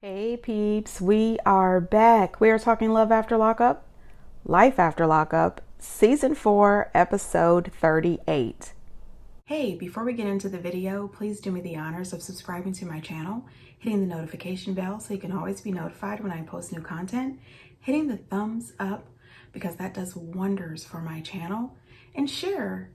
Hey peeps, we are back. We are talking Love After Lockup, Life After Lockup, Season 4, Episode 38. Hey, before we get into the video, please do me the honors of subscribing to my channel, hitting the notification bell so you can always be notified when I post new content, hitting the thumbs up because that does wonders for my channel, and share.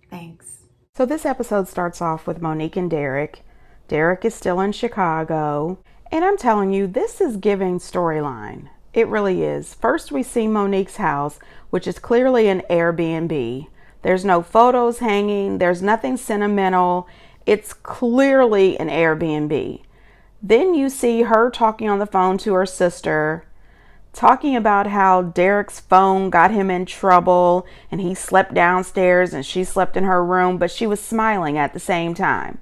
Thanks. So this episode starts off with Monique and Derek. Derek is still in Chicago, and I'm telling you, this is giving storyline. It really is. First, we see Monique's house, which is clearly an Airbnb. There's no photos hanging. There's nothing sentimental. It's clearly an Airbnb. Then you see her talking on the phone to her sister, talking about how Derek's phone got him in trouble and he slept downstairs and she slept in her room, but she was smiling at the same time.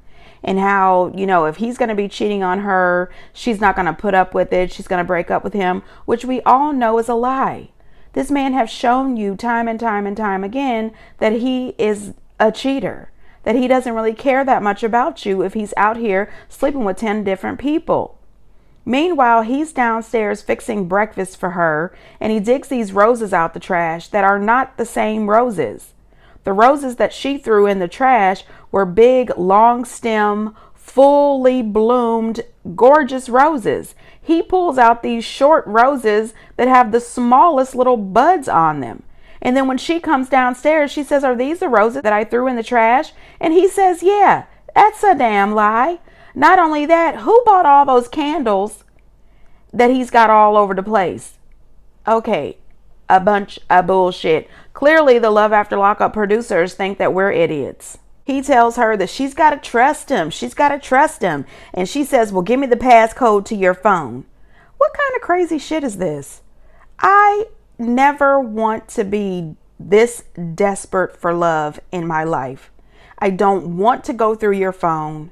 And how, if he's going to be cheating on her, she's not going to put up with it. She's going to break up with him, which we all know is a lie. This man has shown you time and time and time again that he is a cheater, that he doesn't really care that much about you if he's out here sleeping with 10 different people. Meanwhile, he's downstairs fixing breakfast for her, and he digs these roses out the trash that are not the same roses. The roses that she threw in the trash were big, long stem, fully bloomed, gorgeous roses. He pulls out these short roses that have the smallest little buds on them. And then when she comes downstairs, she says, "Are these the roses that I threw in the trash?" And he says, "Yeah, that's a damn lie." Not only that, who bought all those candles that he's got all over the place? Okay, a bunch of bullshit. Clearly, the Love After Lockup producers think that we're idiots. He tells her that she's got to trust him. She's got to trust him. And she says, "Well, give me the passcode to your phone." What kind of crazy shit is this? I never want to be this desperate for love in my life. I don't want to go through your phone.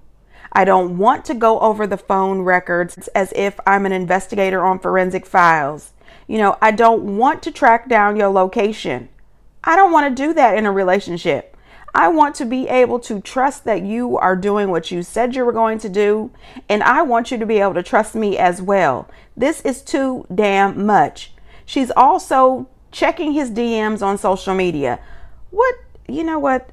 I don't want to go over the phone records as if I'm an investigator on forensic files. I don't want to track down your location. I don't want to do that in a relationship. I want to be able to trust that you are doing what you said you were going to do, and I want you to be able to trust me as well. This is too damn much. She's also checking his DMs on social media. You know what?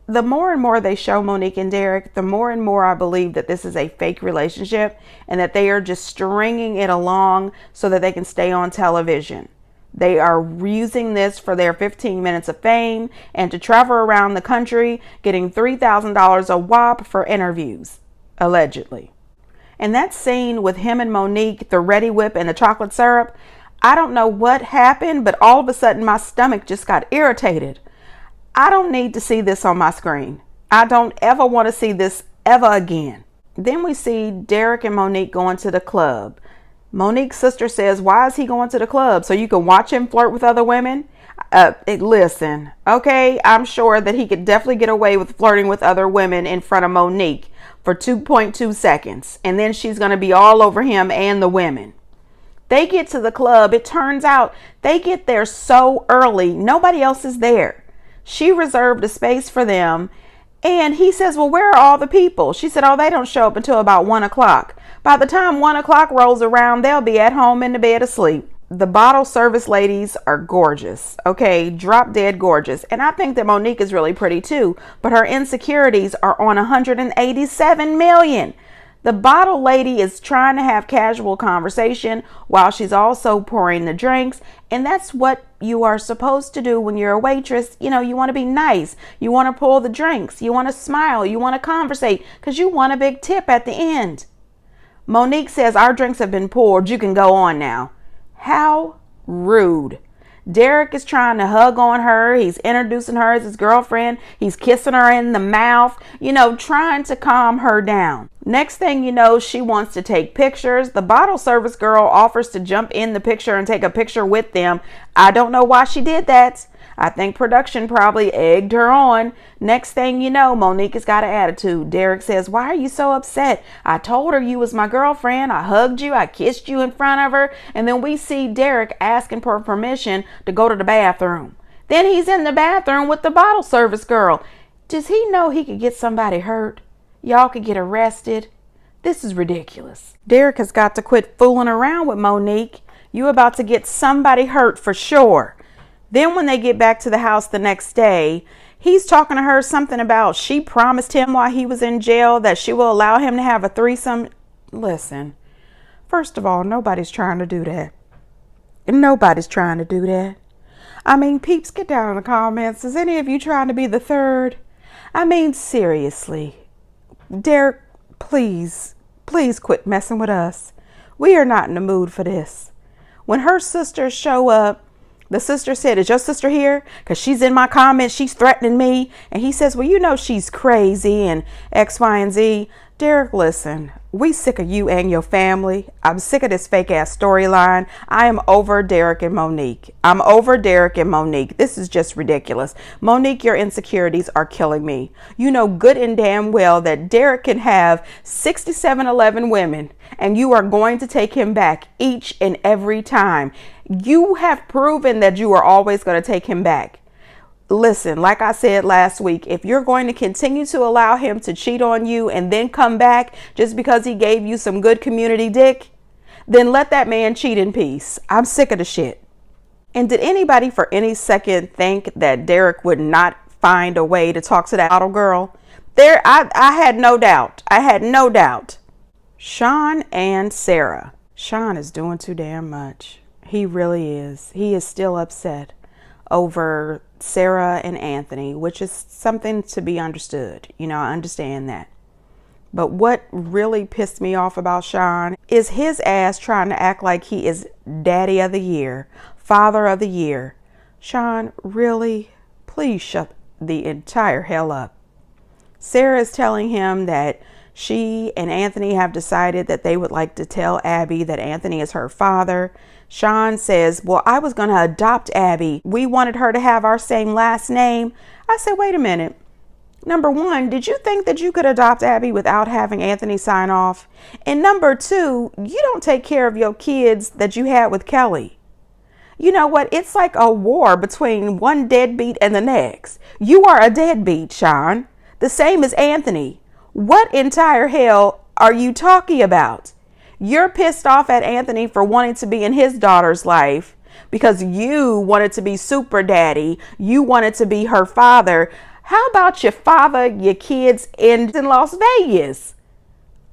The more and more they show Monique and Derek, the more and more I believe that this is a fake relationship and that they are just stringing it along so that they can stay on television. They are using this for their 15 minutes of fame and to travel around the country getting $3,000 a whop for interviews, allegedly. And that scene with him and Monique, the Ready Whip and the chocolate syrup, I don't know what happened, but all of a sudden my stomach just got irritated. I don't need to see this on my screen. I don't ever want to see this ever again. Then we see Derek and Monique going to the club. Monique's sister says, "Why is he going to the club? So you can watch him flirt with other women?" Listen, okay, I'm sure that he could definitely get away with flirting with other women in front of Monique for 2.2 seconds. And then she's going to be all over him and the women. They get to the club. It turns out they get there so early. Nobody else is there. She reserved a space for them. And he says, "Well, where are all the people?" She said, "Oh, they don't show up until about 1 o'clock. By the time 1 o'clock rolls around, they'll be at home in the bed asleep." The bottle service ladies are gorgeous. Okay, drop dead gorgeous. And I think that Monique is really pretty too. But her insecurities are on 187 million. The bottle lady is trying to have casual conversation while she's also pouring the drinks. And that's what you are supposed to do when you're a waitress. You want to be nice. You want to pour the drinks. You want to smile. You want to conversate because you want a big tip at the end. Monique says, "Our drinks have been poured. You can go on now." How rude. Derek is trying to hug on her. He's introducing her as his girlfriend. He's kissing her in the mouth, trying to calm her down. Next thing you know, she wants to take pictures. The bottle service girl offers to jump in the picture and take a picture with them. I don't know why she did that. I think production probably egged her on. Next thing you know, Monique has got an attitude. Derek says, "Why are you so upset? I told her you was my girlfriend. I hugged you. I kissed you in front of her." And then we see Derek asking for permission to go to the bathroom. Then he's in the bathroom with the bottle service girl. Does he know he could get somebody hurt? Y'all could get arrested. This is ridiculous. Derek has got to quit fooling around with Monique. You about to get somebody hurt for sure. Then when they get back to the house the next day, he's talking to her something about she promised him while he was in jail that she will allow him to have a threesome. Listen, first of all, nobody's trying to do that. Nobody's trying to do that. I mean, peeps, get down in the comments. Is any of you trying to be the third? I mean, seriously. Derek, please quit messing with us. We are not in the mood for this. When her sisters show up, the sister said, is your sister here? Because she's in my comments. She's threatening me. And he says, well, you know she's crazy and X, Y, and Z. Derek, listen, we sick of you and your family. I'm sick of this fake ass storyline. I am over Derek and Monique. I'm over Derek and Monique. This is just ridiculous. Monique, your insecurities are killing me. You know good and damn well that Derek can have 6711 women and you are going to take him back each and every time. You have proven that you are always going to take him back. Listen, like I said last week, if you're going to continue to allow him to cheat on you and then come back just because he gave you some good community dick, then let that man cheat in peace. I'm sick of the shit. And did anybody for any second think that Derek would not find a way to talk to that little girl? I had no doubt. I had no doubt. Sean and Sarah. Sean is doing too damn much. He really is. He is still upset over Sarah and Anthony, which is something to be understood. You know, I understand that. But what really pissed me off about Sean is his ass trying to act like he is daddy of the year, father of the year. Sean, really? Please shut the entire hell up. Sarah is telling him that she and Anthony have decided that they would like to tell Abby that Anthony is her father. Sean says, well, I was going to adopt Abby. We wanted her to have our same last name. I said, wait a minute. Number one, did you think that you could adopt Abby without having Anthony sign off? And number two, you don't take care of your kids that you had with Kelly. You know what? It's like a war between one deadbeat and the next. You are a deadbeat, Sean. The same as Anthony. What entire hell are you talking about? You're pissed off at Anthony for wanting to be in his daughter's life because you wanted to be super daddy. You wanted to be her father. How about your father, your kids in Las Vegas?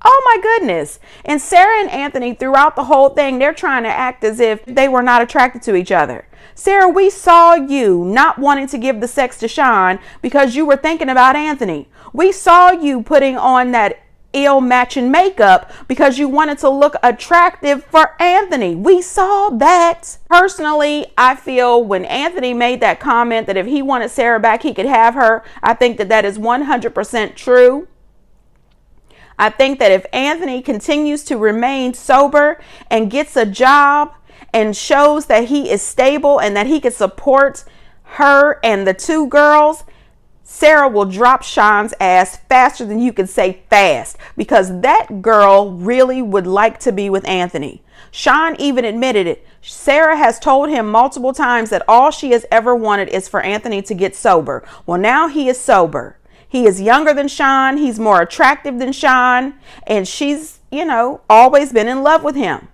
Oh my goodness. And Sarah and Anthony throughout the whole thing, they're trying to act as if they were not attracted to each other. Sarah, we saw you not wanting to give the sex to Sean because you were thinking about Anthony. We saw you putting on that ill matching makeup because you wanted to look attractive for Anthony. We saw that. Personally, I feel when Anthony made that comment that if he wanted Sarah back, he could have her. I think that that is 100% true. I think that if Anthony continues to remain sober and gets a job and shows that he is stable and that he can support her and the two girls, Sarah will drop Sean's ass faster than you can say fast because that girl really would like to be with Anthony. Sean even admitted it. Sarah has told him multiple times that all she has ever wanted is for Anthony to get sober. Well, now he is sober. He is younger than Sean. He's more attractive than Sean. And she's, always been in love with him.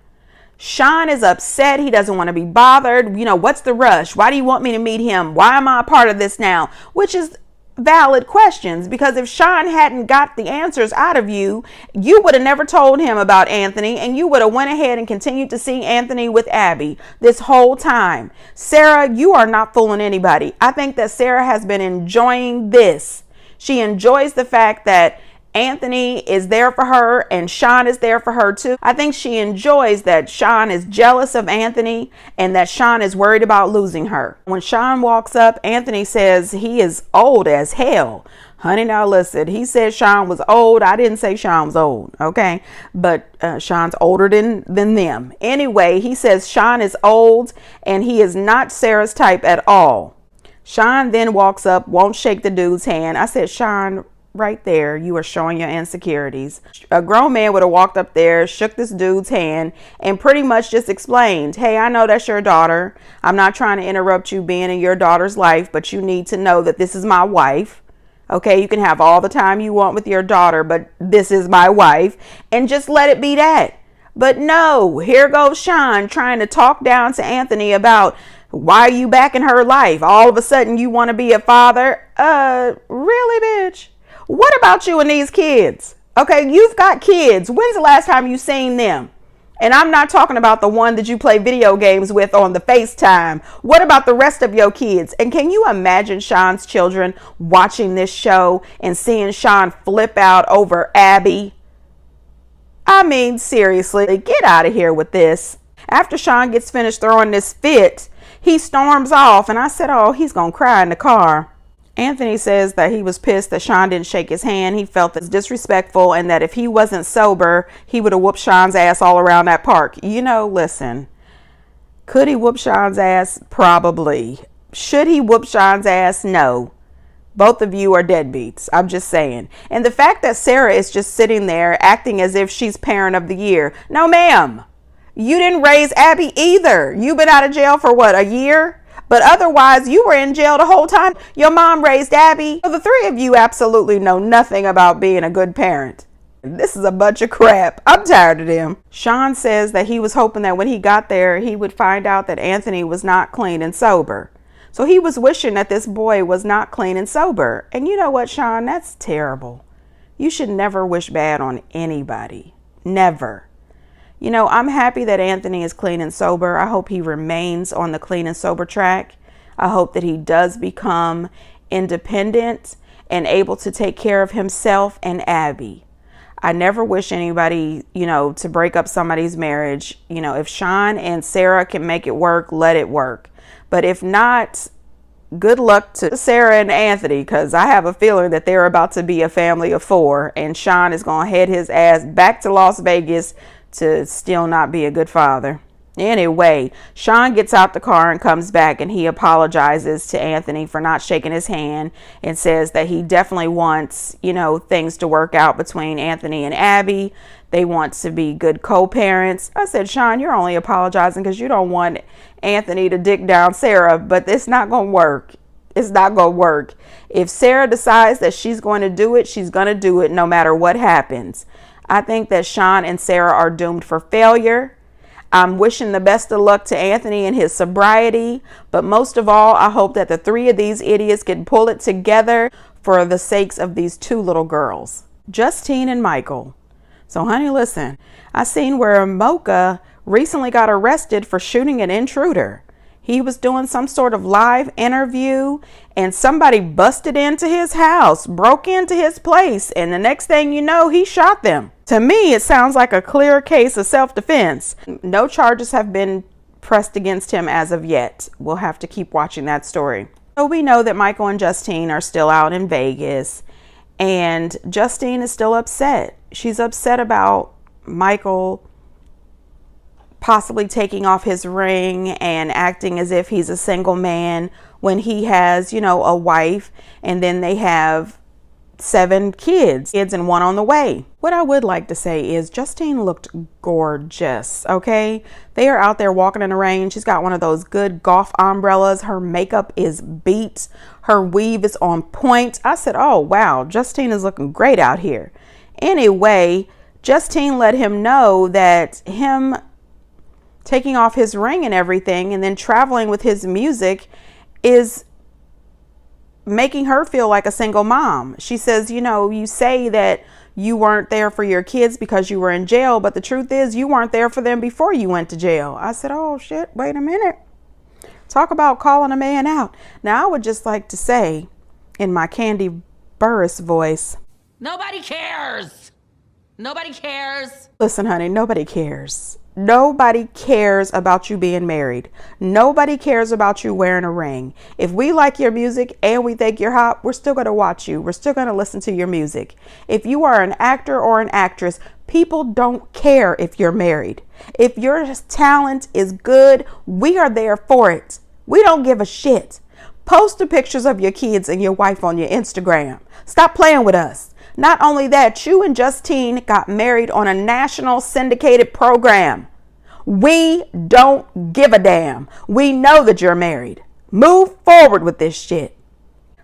Sean is upset. He doesn't want to be bothered. What's the rush? Why do you want me to meet him? Why am I a part of this now? Which is valid questions, because if Sean hadn't got the answers out of you, you would have never told him about Anthony and you would have went ahead and continued to see Anthony with Abby this whole time. Sarah, you are not fooling anybody. I think that Sarah has been enjoying this. She enjoys the fact that Anthony is there for her and Sean is there for her too. I think she enjoys that Sean is jealous of Anthony and that Sean is worried about losing her. When Sean walks up, Anthony says he is old as hell. Honey, now listen, he said Sean was old. I didn't say Sean was old, okay? But Sean's older than them. Anyway, he says Sean is old and he is not Sarah's type at all. Sean then walks up, won't shake the dude's hand. I said, Sean, right there, you are showing your insecurities. A grown man would have walked up there, shook this dude's hand, and pretty much just explained, hey, I know that's your daughter. I'm not trying to interrupt you being in your daughter's life, but you need to know that this is my wife. Okay, you can have all the time you want with your daughter, but this is my wife, and just let it be that. But no, here goes Sean trying to talk down to Anthony about why are you back in her life? All of a sudden you want to be a father? Really, bitch? What about you and these kids? Okay, you've got kids. When's the last time you seen them? And I'm not talking about the one that you play video games with on the FaceTime. What about the rest of your kids? And can you imagine Sean's children watching this show and seeing Sean flip out over Abby? I mean, seriously, get out of here with this. After Sean gets finished throwing this fit, he storms off, and I said, oh, he's going to cry in the car. Anthony says that he was pissed that Sean didn't shake his hand. He felt it's disrespectful, and that if he wasn't sober, he would have whooped Sean's ass all around that park. You know, listen, could he whoop Sean's ass? Probably. Should he whoop Sean's ass? No. Both of you are deadbeats. I'm just saying. And the fact that Sarah is just sitting there acting as if she's parent of the year. No, ma'am. You didn't raise Abby either. You've been out of jail for what, a year? But otherwise, you were in jail the whole time. Your mom raised Abby. So the three of you absolutely know nothing about being a good parent. This is a bunch of crap. I'm tired of them. Sean says that he was hoping that when he got there, he would find out that Anthony was not clean and sober. So he was wishing that this boy was not clean and sober. And you know what, Sean? That's terrible. You should never wish bad on anybody. Never. You know, I'm happy that Anthony is clean and sober. I hope he remains on the clean and sober track. I hope that he does become independent and able to take care of himself and Abby. I never wish anybody, to break up somebody's marriage. If Sean and Sarah can make it work, let it work. But if not, good luck to Sarah and Anthony, because I have a feeling that they're about to be a family of four, and Sean is going to head his ass back to Las Vegas to still not be a good father. Anyway, Sean gets out the car and comes back, and he apologizes to Anthony for not shaking his hand and says that he definitely wants, things to work out between Anthony and Abby. They want to be good co-parents. I said, Sean, you're only apologizing because you don't want Anthony to dick down Sarah, but it's not going to work. It's not going to work. If Sarah decides that she's going to do it, she's going to do it no matter what happens. I think that Sean and Sarah are doomed for failure. I'm wishing the best of luck to Anthony and his sobriety. But most of all, I hope that the three of these idiots can pull it together for the sakes of these two little girls, Justine and Michael. So, honey, listen, I seen where Mocha recently got arrested for shooting an intruder. He was doing some sort of live interview and somebody busted into his house, broke into his place, and the next thing you know, he shot them. To me, it sounds like a clear case of self-defense. No charges have been pressed against him as of yet. We'll have to keep watching that story. So we know that Michael and Justine are still out in Vegas, and Justine is still upset. She's upset about Michael possibly taking off his ring and acting as if he's a single man when he has, a wife, and then they have 7 kids and 1 on the way. What I would like to say is Justine looked gorgeous, okay? They are out there walking in the rain. She's got one of those good golf umbrellas. Her makeup is beat. Her weave is on point. I said, oh, wow, Justine is looking great out here. Anyway, Justine let him know that him taking off his ring and everything and then traveling with his music is making her feel like a single mom. She says, you say that you weren't there for your kids because you were in jail, but the truth is you weren't there for them before you went to jail. I said, oh shit, wait a minute. Talk about calling a man out. Now I would just like to say in my Candy Burris voice, nobody cares. Nobody cares. Listen, honey, nobody cares. Nobody cares about you being married. Nobody cares about you wearing a ring. If we like your music and we think you're hot, we're still going to watch you. We're still going to listen to your music. If you are an actor or an actress, people don't care if you're married. If your talent is good, we are there for it. We don't give a shit. Post the pictures of your kids and your wife on your Instagram. Stop playing with us. Not only that, you and Justine got married on a national syndicated program. We don't give a damn. We know that you're married. Move forward with this shit.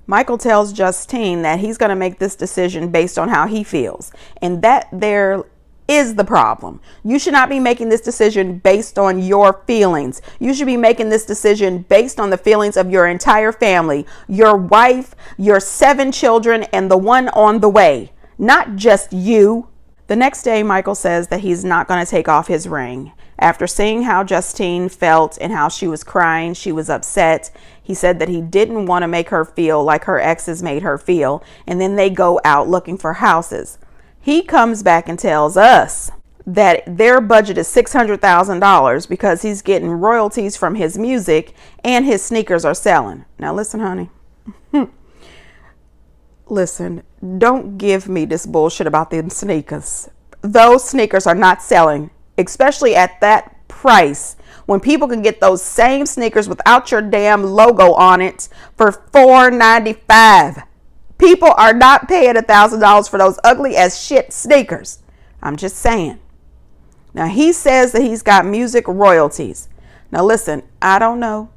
Michael tells Justine that he's going to make this decision based on how he feels. And that there is the problem. You should not be making this decision based on your feelings. You should be making this decision based on the feelings of your entire family, your wife, your 7 children, and the one on the way, not just you. The next day, Michael says that he's not going to take off his ring. After seeing how Justine felt and how she was crying, she was upset. He said that he didn't want to make her feel like her exes made her feel, and then they go out looking for houses. He comes back and tells us that their budget is $600,000 because he's getting royalties from his music and his sneakers are selling. Now listen, honey. Listen, don't give me this bullshit about them sneakers. Those sneakers are not selling, especially at that price, when people can get those same sneakers without your damn logo on it for $4.95. People are not paying $1,000 for those ugly as shit sneakers. I'm just saying. Now he says that he's got music royalties. Now listen, I don't know.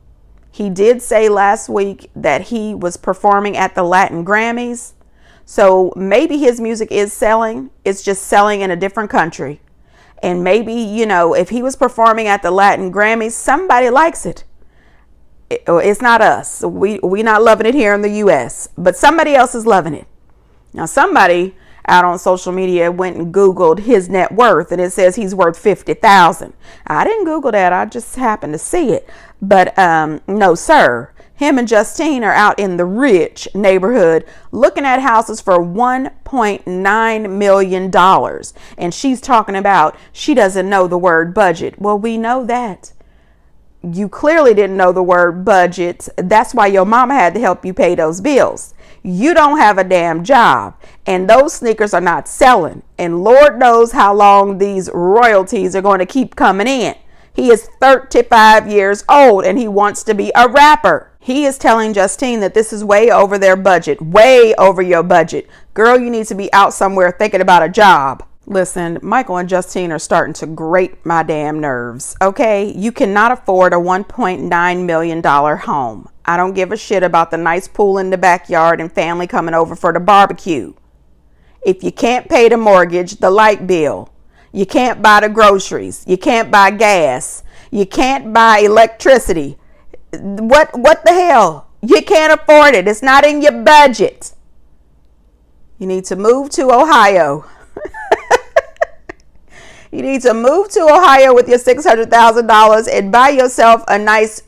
He did say last week that he was performing at the Latin Grammys. So maybe his music is selling. It's just selling in a different country. And maybe, you know, if he was performing at the Latin Grammys, somebody likes it. It's not us. We not loving it here in the U.S., but somebody else is loving it. Now, somebody out on social media went and Googled his net worth, and it says he's worth $50,000. I didn't Google that. I just happened to see it. But no, sir. Him and Justine are out in the rich neighborhood looking at houses for $1.9 million. And she's talking about she doesn't know the word budget. Well, we know that. You clearly didn't know the word budget. That's why your mama had to help you pay those bills. You don't have a damn job, and those sneakers are not selling. And Lord knows how long these royalties are going to keep coming in. He is 35 years old and he wants to be a rapper. He is telling Justine that this is way over their budget, way over your budget. Girl, you need to be out somewhere thinking about a job. Listen, Michael and Justine are starting to grate my damn nerves, okay? You cannot afford a $1.9 million home. I don't give a shit about the nice pool in the backyard and family coming over for the barbecue. If you can't pay the mortgage, the light bill, you can't buy the groceries, you can't buy gas, you can't buy electricity. What the hell? You can't afford it. It's not in your budget. You need to move to Ohio. You need to move to Ohio with your $600,000 and buy yourself a nice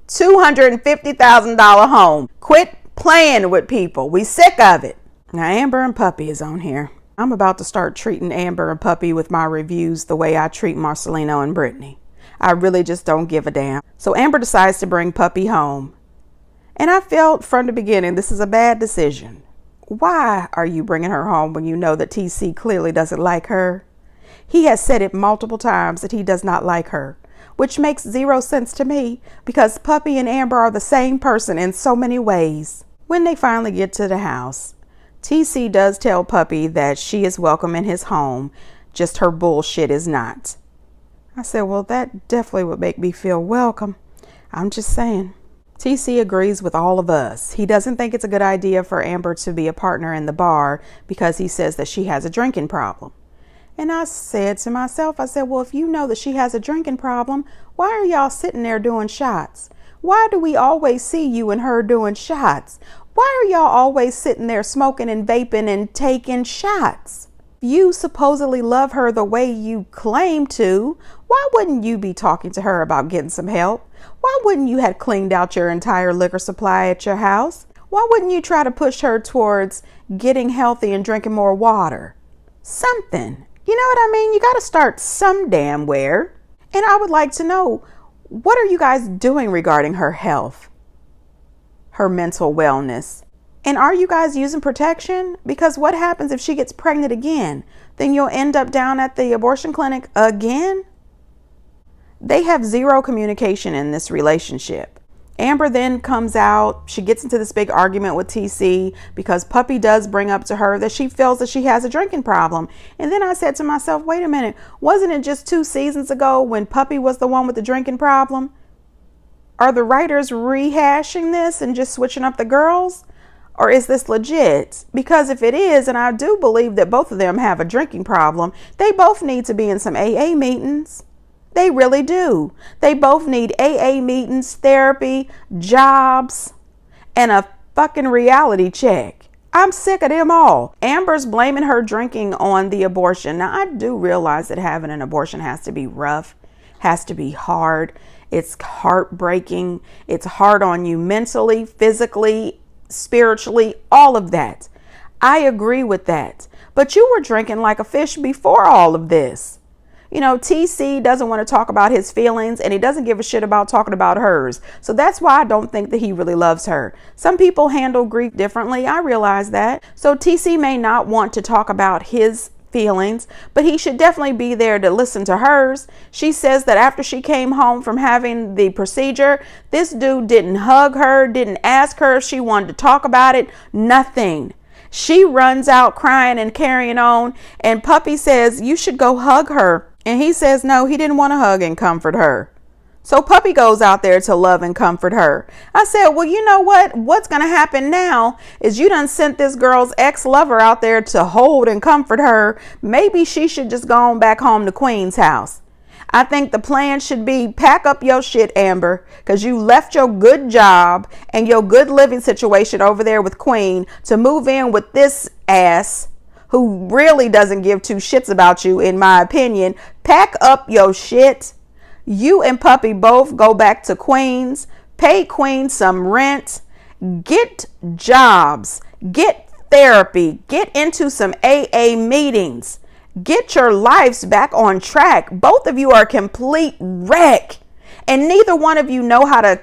$250,000 home. Quit playing with people. We sick of it. Now, Amber and Puppy is on here. I'm about to start treating Amber and Puppy with my reviews the way I treat Marcelino and Brittany. I really just don't give a damn. So Amber decides to bring Puppy home. And I felt from the beginning this is a bad decision. Why are you bringing her home when you know that TC clearly doesn't like her? He has said it multiple times that he does not like her, which makes zero sense to me because Puppy and Amber are the same person in so many ways. When they finally get to the house, TC does tell Puppy that she is welcome in his home, just her bullshit is not. I said, well, that definitely would make me feel welcome. I'm just saying. TC agrees with all of us. He doesn't think it's a good idea for Amber to be a partner in the bar because he says that she has a drinking problem. And I said to myself, I said, well, if you know that she has a drinking problem, why are y'all sitting there doing shots? Why do we always see you and her doing shots? Why are y'all always sitting there smoking and vaping and taking shots? You supposedly love her the way you claim to. Why wouldn't you be talking to her about getting some help? Why wouldn't you have cleaned out your entire liquor supply at your house? Why wouldn't you try to push her towards getting healthy and drinking more water? Something. You know what I mean? You got to start some damn where. And I would like to know, what are you guys doing regarding her health, her mental wellness? And are you guys using protection? Because what happens if she gets pregnant again? Then you'll end up down at the abortion clinic again? They have zero communication in this relationship. Amber then comes out. She gets into this big argument with TC because Puppy does bring up to her that she feels that she has a drinking problem. And then I said to myself, wait a minute, wasn't it just 2 seasons ago when Puppy was the one with the drinking problem? Are the writers rehashing this and just switching up the girls? Or is this legit? Because if it is, and I do believe that both of them have a drinking problem, they both need to be in some AA meetings. They really do. They both need AA meetings, therapy, jobs, and a fucking reality check. I'm sick of them all. Amber's blaming her drinking on the abortion. Now, I do realize that having an abortion has to be rough, has to be hard. It's heartbreaking. It's hard on you mentally, physically, spiritually, all of that. I agree with that. But you were drinking like a fish before all of this. You know, TC doesn't want to talk about his feelings, and he doesn't give a shit about talking about hers. So that's why I don't think that he really loves her. Some people handle grief differently. I realize that. So TC may not want to talk about his feelings, but he should definitely be there to listen to hers. She says that after she came home from having the procedure, this dude didn't hug her, didn't ask her if she wanted to talk about it, nothing. She runs out crying and carrying on, and Puppy says, you should go hug her. And he says, no, he didn't want to hug and comfort her. So Puppy goes out there to love and comfort her. I said, well, you know what? What's going to happen now is you done sent this girl's ex-lover out there to hold and comfort her. Maybe she should just go on back home to Queen's house. I think the plan should be pack up your shit, Amber, because you left your good job and your good living situation over there with Queen to move in with this ass who really doesn't give two shits about you, in my opinion. Pack up your shit. You and Puppy both go back to Queens, pay Queen some rent, get jobs, get therapy, get into some AA meetings, get your lives back on track. Both of you are a complete wreck, and neither one of you know how to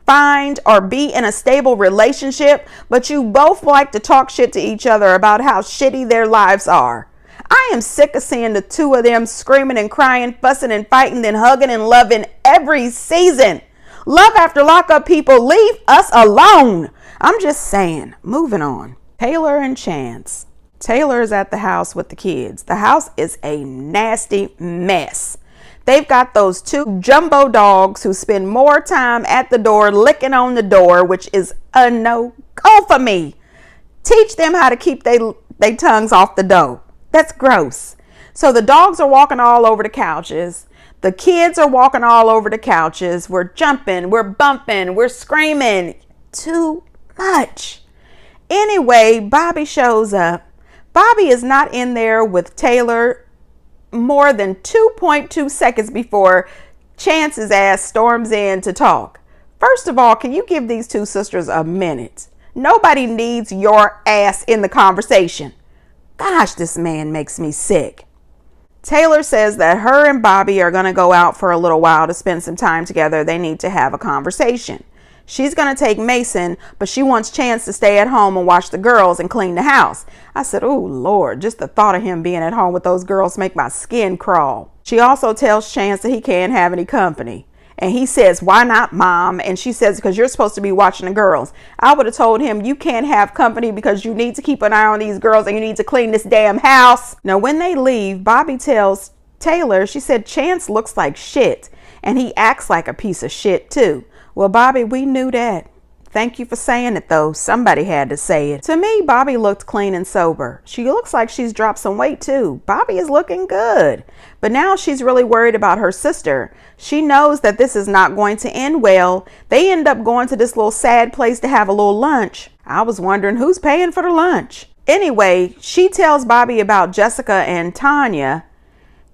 find or be in a stable relationship, but you both like to talk shit to each other about how shitty their lives are. I am sick of seeing the two of them screaming and crying, fussing and fighting, then hugging and loving every season. Love after lockup, people, leave us alone. I'm just saying. Moving on. Taylor and Chance. Taylor is at the house with the kids. The house is a nasty mess. They've got those two jumbo dogs who spend more time at the door licking on the door, which is a no-go for me. Teach them how to keep their tongues off the door. That's gross. So the dogs are walking all over the couches. The kids are walking all over the couches. We're jumping, we're bumping, we're screaming. Too much. Anyway, Bobby shows up. Bobby is not in there with Taylor more than 2.2 seconds before Chance's ass storms in to talk. First of all, can you give these two sisters a minute? Nobody needs your ass in the conversation. Gosh, this man makes me sick. Taylor says that her and Bobby are going to go out for a little while to spend some time together. They need to have a conversation. She's going to take Mason, but she wants Chance to stay at home and watch the girls and clean the house. I said, oh, Lord, just the thought of him being at home with those girls make my skin crawl. She also tells Chance that he can't have any company. And he says, why not, Mom? And she says, because you're supposed to be watching the girls. I would have told him, you can't have company because you need to keep an eye on these girls and you need to clean this damn house. Now, when they leave, Bobby tells Taylor, she said, Chance looks like shit. And he acts like a piece of shit, too. Well, Bobby, we knew that. Thank you for saying it, though. Somebody had to say it. To me, Bobby looked clean and sober. She looks like she's dropped some weight, too. Bobby is looking good. But now she's really worried about her sister. She knows that this is not going to end well. They end up going to this little sad place to have a little lunch. I was wondering who's paying for the lunch. Anyway, she tells Bobby about Jessica and Tanya,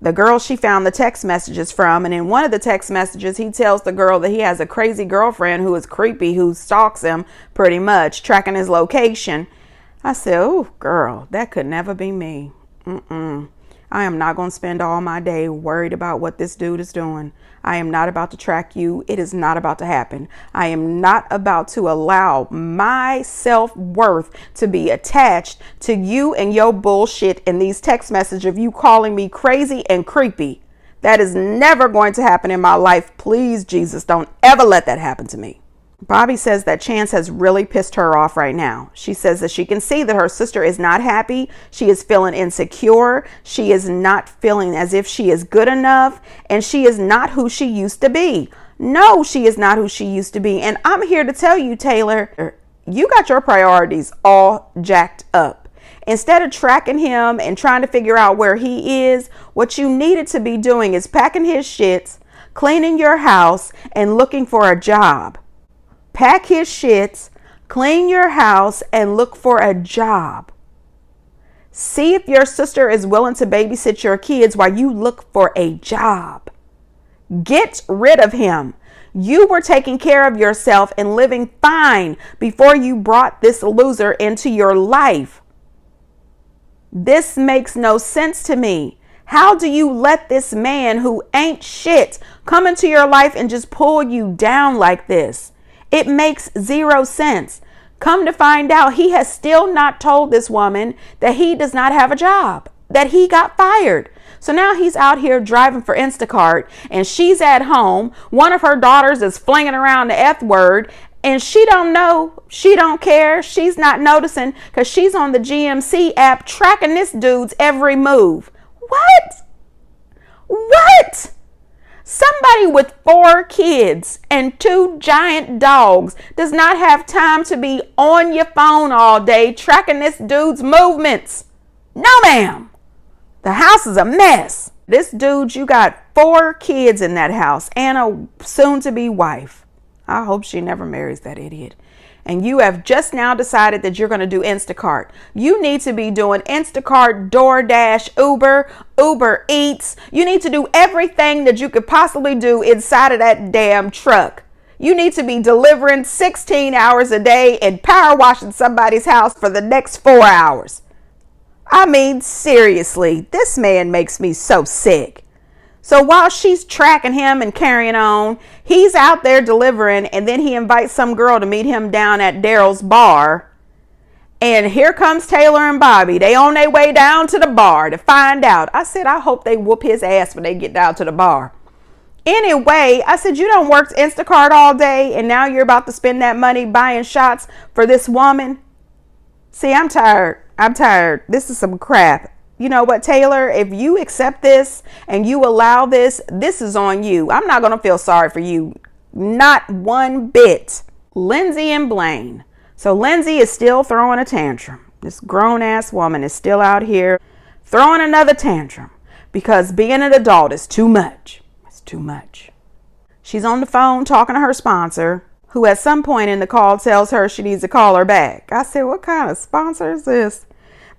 the girl she found the text messages from. And in one of the text messages, he tells the girl that he has a crazy girlfriend who is creepy, who stalks him pretty much, tracking his location. I said, oh, girl, that could never be me. I am not going to spend all my day worried about what this dude is doing. I am not about to track you. It is not about to happen. I am not about to allow my self-worth to be attached to you and your bullshit and these text messages of you calling me crazy and creepy. That is never going to happen in my life. Please, Jesus, don't ever let that happen to me. Bobby says that Chance has really pissed her off right now. She says that she can see that her sister is not happy. She is feeling insecure. She is not feeling as if she is good enough. And she is not who she used to be. No, she is not who she used to be. And I'm here to tell you, Taylor, you got your priorities all jacked up. Instead of tracking him and trying to figure out where he is, what you needed to be doing is packing his shits, cleaning your house, and looking for a job. Pack his shits, clean your house, and look for a job. See if your sister is willing to babysit your kids while you look for a job. Get rid of him. You were taking care of yourself and living fine before you brought this loser into your life. This makes no sense to me. How do you let this man who ain't shit come into your life and just pull you down like this? It makes zero sense. Come to find out, he has still not told this woman that he does not have a job, that he got fired. So now he's out here driving for Instacart and she's at home. One of her daughters is flinging around the F word and she don't know. She don't care. She's not noticing because she's on the GMC app tracking this dude's every move. What? Somebody with 4 kids and 2 giant dogs does not have time to be on your phone all day tracking this dude's movements. No, ma'am. The house is a mess. This dude, you got 4 kids in that house and a soon-to-be wife. I hope she never marries that idiot. And you have just now decided that you're going to do Instacart. You need to be doing Instacart, DoorDash, Uber Eats. You need to do everything that you could possibly do inside of that damn truck. You need to be delivering 16 hours a day and power washing somebody's house for the next 4 hours. I mean, seriously, this man makes me so sick. So while she's tracking him and carrying on, he's out there delivering, and then he invites some girl to meet him down at Daryl's bar. And here comes Taylor and Bobby. They on their way down to the bar to find out. I said, I hope they whoop his ass when they get down to the bar. Anyway, I said, you done worked Instacart all day, and now you're about to spend that money buying shots for this woman? See, I'm tired. This is some crap. You know what, Taylor, if you accept this and you allow this, this is on you. I'm not going to feel sorry for you. Not one bit. Lindsay and Blaine. So Lindsay is still throwing a tantrum. This grown ass woman is still out here throwing another tantrum because being an adult is too much. It's too much. She's on the phone talking to her sponsor, who at some point in the call tells her she needs to call her back. I said, what kind of sponsor is this?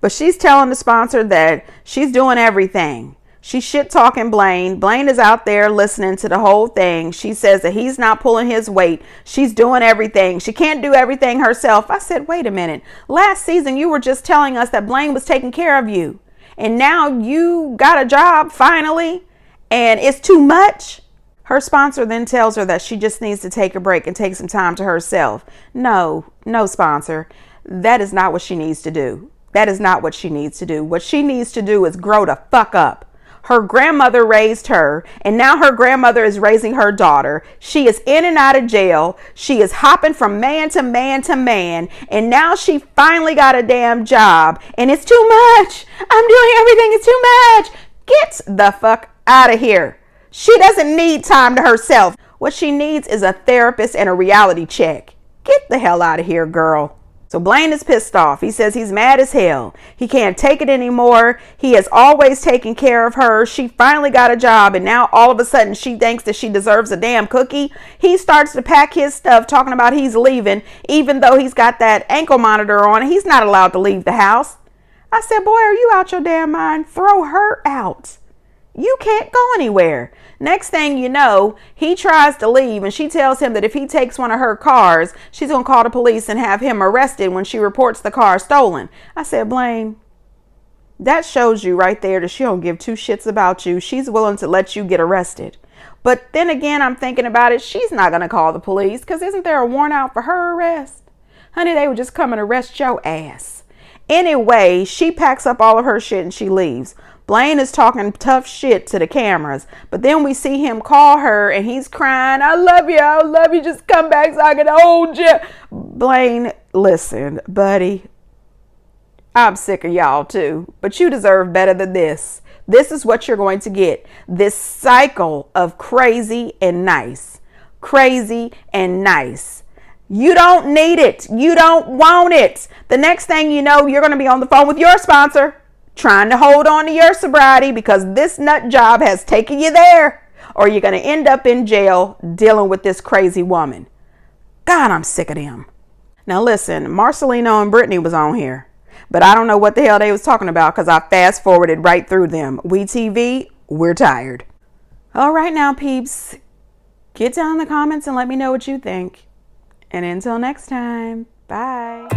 But she's telling the sponsor that she's doing everything. She's shit talking Blaine. Blaine is out there listening to the whole thing. She says that he's not pulling his weight. She's doing everything. She can't do everything herself. I said, wait a minute. Last season, you were just telling us that Blaine was taking care of you. And now you got a job finally and it's too much. Her sponsor then tells her that she just needs to take a break and take some time to herself. No, sponsor. That is not what she needs to do. That is not what she needs to do. What she needs to do is grow the fuck up. Her grandmother raised her, and now her grandmother is raising her daughter. She is in and out of jail. She is hopping from man to man to man, and now she finally got a damn job, and it's too much. I'm doing everything. It's too much. Get the fuck out of here. She doesn't need time to herself. What she needs is a therapist and a reality check. Get the hell out of here, girl. So Blaine is pissed off. He says he's mad as hell. He can't take it anymore. He has always taken care of her. She finally got a job, and now all of a sudden she thinks that she deserves a damn cookie. He starts to pack his stuff, talking about he's leaving, even though he's got that ankle monitor on. He's not allowed to leave the house. I said, boy, are you out your damn mind? Throw her out. You can't go anywhere. Next thing you know, he tries to leave and she tells him that if he takes one of her cars, she's going to call the police and have him arrested when she reports the car stolen. I said, Blaine, that shows you right there that she don't give 2 shits about you. She's willing to let you get arrested. But then again, I'm thinking about it. She's not going to call the police because isn't there a warrant out for her arrest? Honey, they would just come and arrest your ass. Anyway, she packs up all of her shit and she leaves. Blaine is talking tough shit to the cameras, but then we see him call her and he's crying, I love you, just come back so I can hold you. Blaine, listen, buddy, I'm sick of y'all too, but you deserve better than this. This is what you're going to get. This cycle of crazy and nice. Crazy and nice. You don't need it. You don't want it. The next thing you know, you're going to be on the phone with your sponsor trying to hold on to your sobriety because this nut job has taken you there, or you're going to end up in jail dealing with this crazy woman. God, I'm sick of them. Now listen, Marcelino and Brittany was on here, but I don't know what the hell they was talking about because I fast forwarded right through them. We TV, we're tired. All right now, peeps, get down in the comments and let me know what you think. And until next time, bye.